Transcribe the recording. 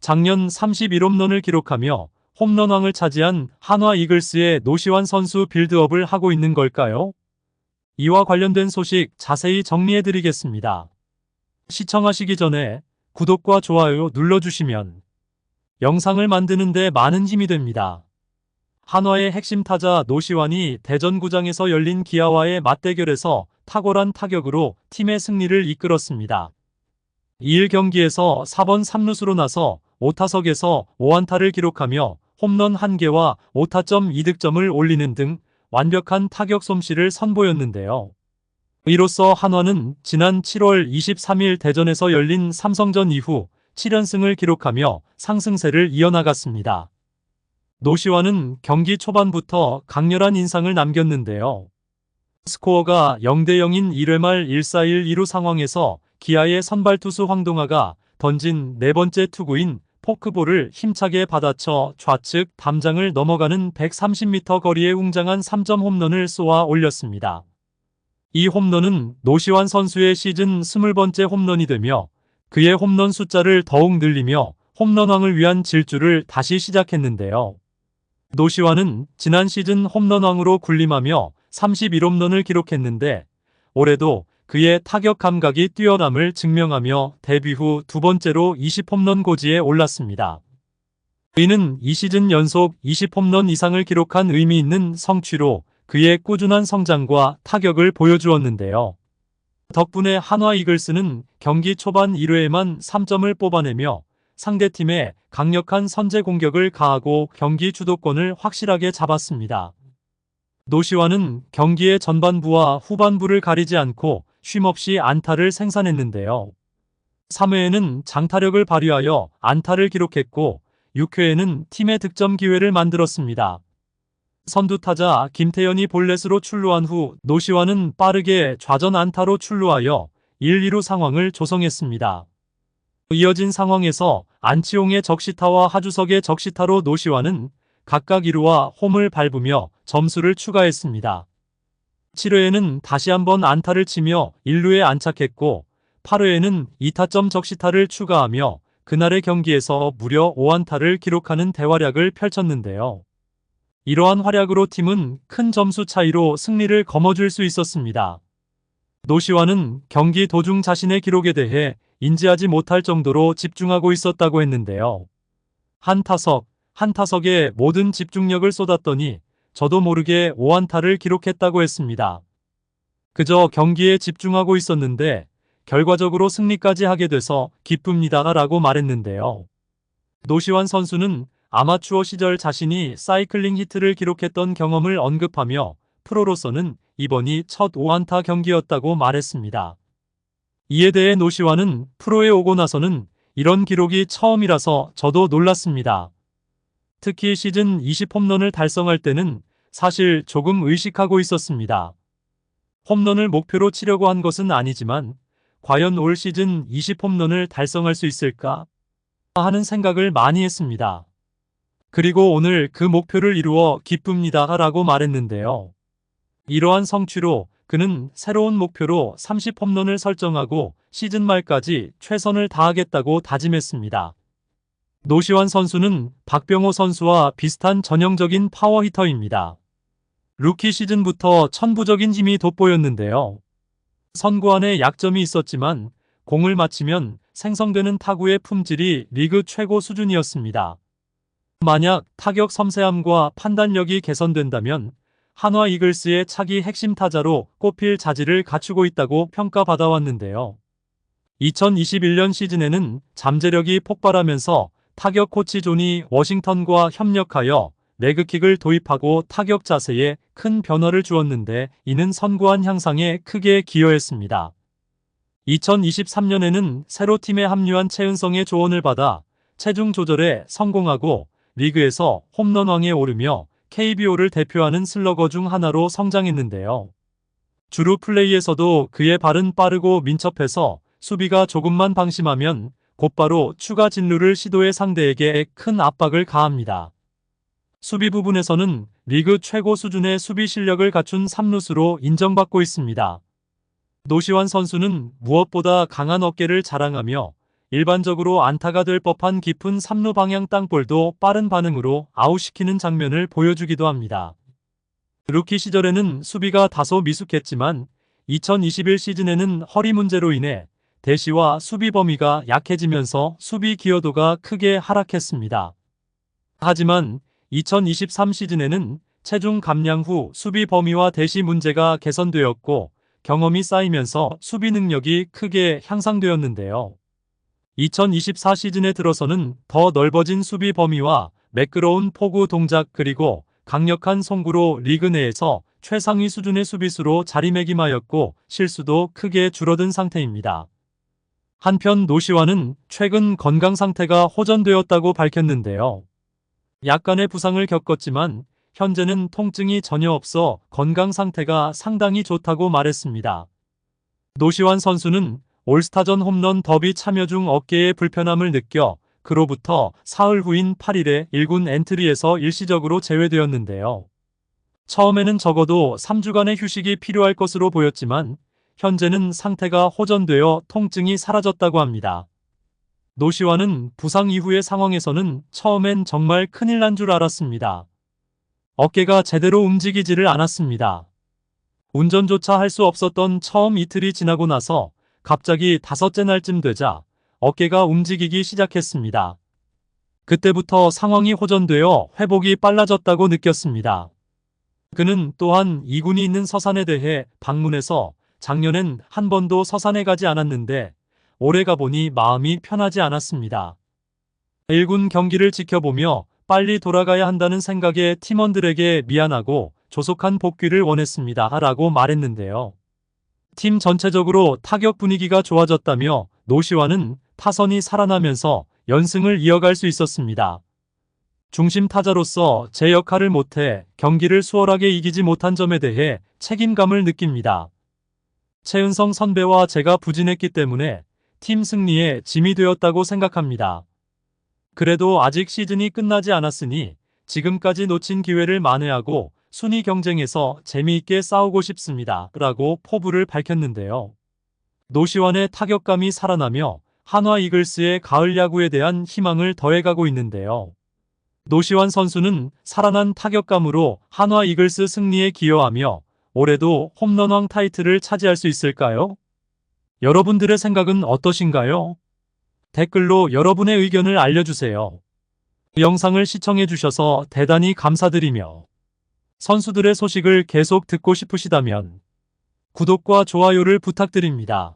작년 31홈런을 기록하며 홈런왕을 차지한 한화 이글스의 노시환 선수 빌드업을 하고 있는 걸까요? 이와 관련된 소식 자세히 정리해드리겠습니다. 시청하시기 전에 구독과 좋아요 눌러주시면 영상을 만드는 데 많은 힘이 됩니다. 한화의 핵심 타자 노시환이 대전구장에서 열린 기아와의 맞대결에서 탁월한 타격으로 팀의 승리를 이끌었습니다. 2일 경기에서 4번 3루수로 나서 5타석에서 5안타를 기록하며 홈런 1개와 5타점 2득점을 올리는 등 완벽한 타격 솜씨를 선보였는데요. 이로써 한화는 지난 7월 23일 대전에서 열린 삼성전 이후 7연승을 기록하며 상승세를 이어나갔습니다. 노시환은 경기 초반부터 강렬한 인상을 남겼는데요. 스코어가 0대0인 1회 말 1-4-1 2루 상황에서 기아의 선발 투수 황동아가 던진 네 번째 투구인 포크볼을 힘차게 받아쳐 좌측 담장을 넘어가는 130m 거리의 웅장한 3점 홈런을 쏘아 올렸습니다. 이 홈런은 노시환 선수의 시즌 20번째 홈런이 되며 그의 홈런 숫자를 더욱 늘리며 홈런왕을 위한 질주를 다시 시작했는데요. 노시환은 지난 시즌 홈런왕으로 군림하며 31홈런을 기록했는데 올해도 그의 타격 감각이 뛰어남을 증명하며 데뷔 후 두 번째로 20홈런 고지에 올랐습니다. 이는 이 시즌 연속 20홈런 이상을 기록한 의미 있는 성취로 그의 꾸준한 성장과 타격을 보여주었는데요. 덕분에 한화 이글스는 경기 초반 1회에만 3점을 뽑아내며 상대팀에 강력한 선제 공격을 가하고 경기 주도권을 확실하게 잡았습니다. 노시환은 경기의 전반부와 후반부를 가리지 않고 쉼없이 안타를 생산했는데요. 3회에는 장타력을 발휘하여 안타를 기록했고 6회에는 팀의 득점 기회를 만들었습니다. 선두타자 김태현이 볼넷으로 출루한 후 노시환은 빠르게 좌전 안타로 출루하여 1-2루 상황을 조성했습니다. 이어진 상황에서 안치홍의 적시타와 하주석의 적시타로 노시환은 각각 2루와 홈을 밟으며 점수를 추가했습니다. 7회에는 다시 한번 안타를 치며 1루에 안착했고 8회에는 2타점 적시타를 추가하며 그날의 경기에서 무려 5안타를 기록하는 대활약을 펼쳤는데요. 이러한 활약으로 팀은 큰 점수 차이로 승리를 거머쥘 수 있었습니다. 노시환은 경기 도중 자신의 기록에 대해 인지하지 못할 정도로 집중하고 있었다고 했는데요. 한 타석에 모든 집중력을 쏟았더니 저도 모르게 5안타를 기록했다고 했습니다. 그저 경기에 집중하고 있었는데 결과적으로 승리까지 하게 돼서 기쁩니다라고 말했는데요. 노시환 선수는 아마추어 시절 자신이 사이클링 히트를 기록했던 경험을 언급하며 프로로서는 이번이 첫 5안타 경기였다고 말했습니다. 이에 대해 노시환은 프로에 오고 나서는 이런 기록이 처음이라서 저도 놀랐습니다. 특히 시즌 20홈런을 달성할 때는 사실 조금 의식하고 있었습니다. 홈런을 목표로 치려고 한 것은 아니지만 과연 올 시즌 20홈런을 달성할 수 있을까 하는 생각을 많이 했습니다. 그리고 오늘 그 목표를 이루어 기쁩니다라고 말했는데요. 이러한 성취로 그는 새로운 목표로 30홈런을 설정하고 시즌 말까지 최선을 다하겠다고 다짐했습니다. 노시환 선수는 박병호 선수와 비슷한 전형적인 파워히터입니다. 루키 시즌부터 천부적인 힘이 돋보였는데요. 선구안에 약점이 있었지만 공을 맞히면 생성되는 타구의 품질이 리그 최고 수준이었습니다. 만약 타격 섬세함과 판단력이 개선된다면 한화 이글스의 차기 핵심 타자로 꼽힐 자질을 갖추고 있다고 평가받아왔는데요. 2021년 시즌에는 잠재력이 폭발하면서 타격 코치 존이 워싱턴과 협력하여 레그킥을 도입하고 타격 자세에 큰 변화를 주었는데 이는 선구안 향상에 크게 기여했습니다. 2023년에는 새로 팀에 합류한 최은성의 조언을 받아 체중 조절에 성공하고 리그에서 홈런왕에 오르며 KBO를 대표하는 슬러거 중 하나로 성장했는데요. 주루 플레이에서도 그의 발은 빠르고 민첩해서 수비가 조금만 방심하면 곧바로 추가 진루를 시도해 상대에게 큰 압박을 가합니다. 수비 부분에서는 리그 최고 수준의 수비 실력을 갖춘 3루수로 인정받고 있습니다. 노시환 선수는 무엇보다 강한 어깨를 자랑하며 일반적으로 안타가 될 법한 깊은 3루 방향 땅볼도 빠른 반응으로 아웃시키는 장면을 보여주기도 합니다. 루키 시절에는 수비가 다소 미숙했지만 2021 시즌에는 허리 문제로 인해 대시와 수비 범위가 약해지면서 수비 기여도가 크게 하락했습니다. 하지만 2023 시즌에는 체중 감량 후 수비 범위와 대시 문제가 개선되었고 경험이 쌓이면서 수비 능력이 크게 향상되었는데요. 2024 시즌에 들어서는 더 넓어진 수비 범위와 매끄러운 포구 동작 그리고 강력한 송구로 리그 내에서 최상위 수준의 수비수로 자리매김하였고 실수도 크게 줄어든 상태입니다. 한편 노시환은 최근 건강 상태가 호전되었다고 밝혔는데요. 약간의 부상을 겪었지만 현재는 통증이 전혀 없어 건강 상태가 상당히 좋다고 말했습니다. 노시환 선수는 올스타전 홈런 더비 참여 중 어깨에 불편함을 느껴 그로부터 사흘 후인 8일에 1군 엔트리에서 일시적으로 제외되었는데요. 처음에는 적어도 3주간의 휴식이 필요할 것으로 보였지만 현재는 상태가 호전되어 통증이 사라졌다고 합니다. 노시환은 부상 이후의 상황에서는 처음엔 정말 큰일 난 줄 알았습니다. 어깨가 제대로 움직이지를 않았습니다. 운전조차 할 수 없었던 처음 이틀이 지나고 나서 갑자기 5째 날쯤 되자 어깨가 움직이기 시작했습니다. 그때부터 상황이 호전되어 회복이 빨라졌다고 느꼈습니다. 그는 또한 2군이 있는 서산에 대해 방문해서 작년엔 한 번도 서산에 가지 않았는데 올해 가보니 마음이 편하지 않았습니다. 1군 경기를 지켜보며 빨리 돌아가야 한다는 생각에 팀원들에게 미안하고 조속한 복귀를 원했습니다. 라고 말했는데요. 팀 전체적으로 타격 분위기가 좋아졌다며 노시환은 타선이 살아나면서 연승을 이어갈 수 있었습니다. 중심 타자로서 제 역할을 못해 경기를 수월하게 이기지 못한 점에 대해 책임감을 느낍니다. 최은성 선배와 제가 부진했기 때문에 팀 승리에 짐이 되었다고 생각합니다. 그래도 아직 시즌이 끝나지 않았으니 지금까지 놓친 기회를 만회하고 순위 경쟁에서 재미있게 싸우고 싶습니다. 라고 포부를 밝혔는데요. 노시환의 타격감이 살아나며 한화 이글스의 가을 야구에 대한 희망을 더해가고 있는데요. 노시환 선수는 살아난 타격감으로 한화 이글스 승리에 기여하며 올해도 홈런왕 타이틀을 차지할 수 있을까요? 여러분들의 생각은 어떠신가요? 댓글로 여러분의 의견을 알려주세요. 영상을 시청해주셔서 대단히 감사드리며 선수들의 소식을 계속 듣고 싶으시다면 구독과 좋아요를 부탁드립니다.